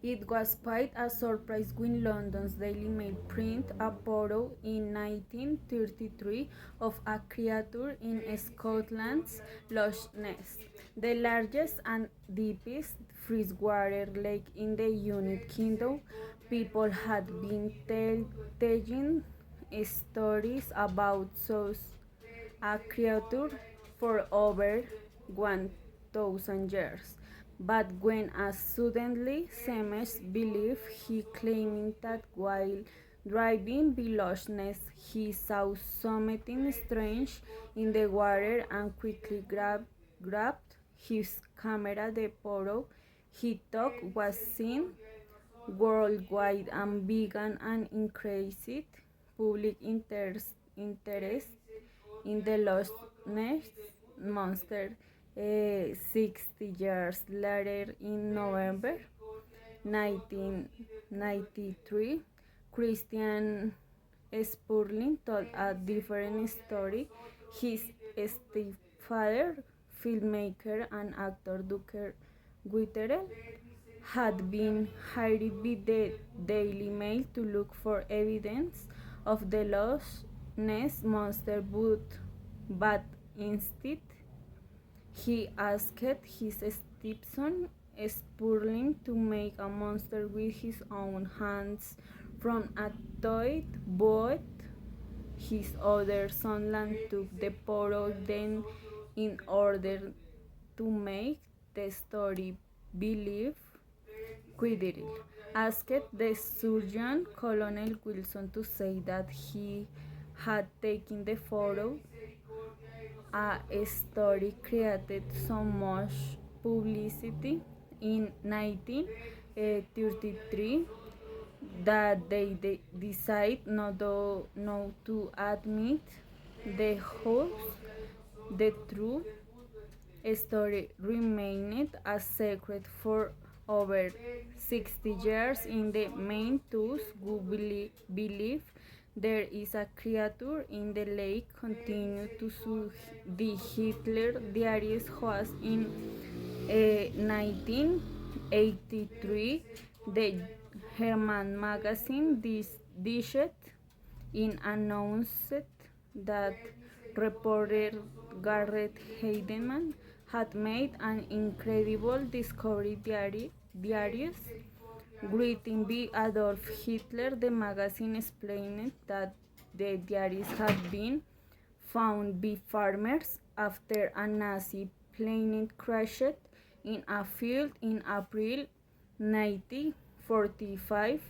It was quite a surprise when London's Daily Mail printed a photo in 1933 of a creature in Scotland's Loch Ness, the largest and deepest freshwater lake in the United Kingdom. People had been telling stories about such a creature for over 1,000 years. But when a suddenly Seamus believed he claimed that while driving below Ness he saw something strange in the water and quickly grabbed his camera. The photo he took was seen worldwide and began an increased public interest in the Loch Ness Monster. 60 years later, in November 1993, Christian Spurling told a different story. His stepfather, filmmaker and actor Duke Whitterell, had been hired by the Daily Mail to look for evidence of the Loch Ness Monster, but instead he asked his stepson Spurling to make a monster with his own hands from a toy boat. His other son Lan took the photo then in order to make the story believe. Quidditch asked the surgeon Colonel Wilson to say that he had taken the photo. A story created so much publicity in 1933 that they decide not to admit the hoax. The true story remained a secret for over 60 years in the main. Those who believe there is a creature in the lake continue to sue. The Hitler Diaries was in 1983. The German magazine dished in announced that reporter Garrett Heidemann had made an incredible discovery. Diaries written by Adolf Hitler. The magazine explained that the diaries had been found by farmers after a Nazi plane crashed in a field in April 1945.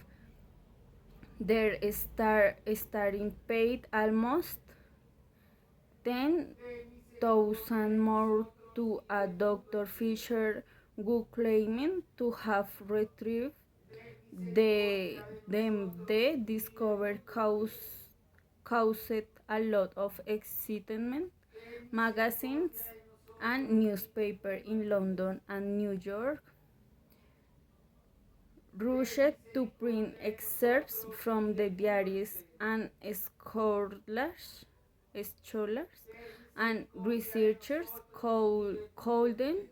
Their starting paid almost 10,000 more to a Dr. Fisher, who claimed to have retrieved the discovery caused a lot of excitement. Magazines and newspapers in London and New York rushed to print excerpts from the diaries, and scholars and researchers couldn't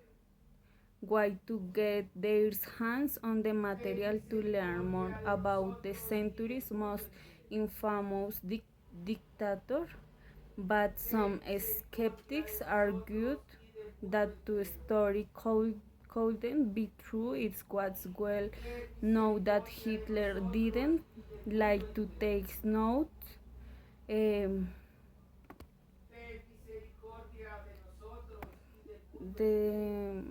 wait to get their hands on the material to learn more about the century's most infamous dictator. But some skeptics argued that the story couldn't be true. It was well known that Hitler didn't like to take notes. Um, the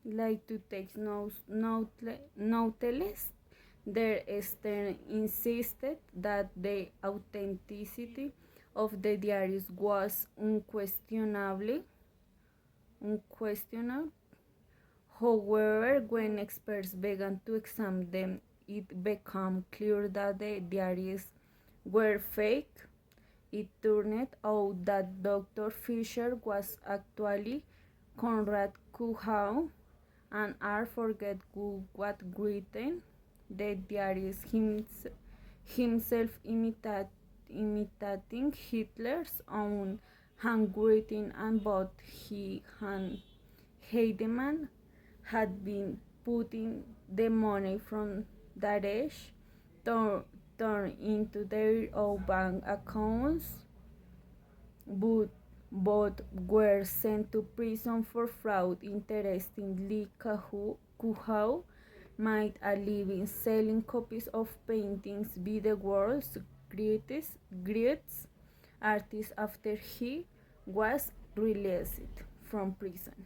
like to take noteless. Their Stern insisted that the authenticity of the diaries was unquestionable. However, when experts began to examine them, it became clear that the diaries were fake. It turned out that Dr. Fisher was actually Conrad Kuhau, and I forget who what written the diaries himself imitating Hitler's own handwriting and both he and Heidemann had been putting the money from that age turned into their own bank accounts, but both were sent to prison for fraud. Interestingly, Kuhau made a living selling copies of paintings by the world's greatest artists after he was released from prison.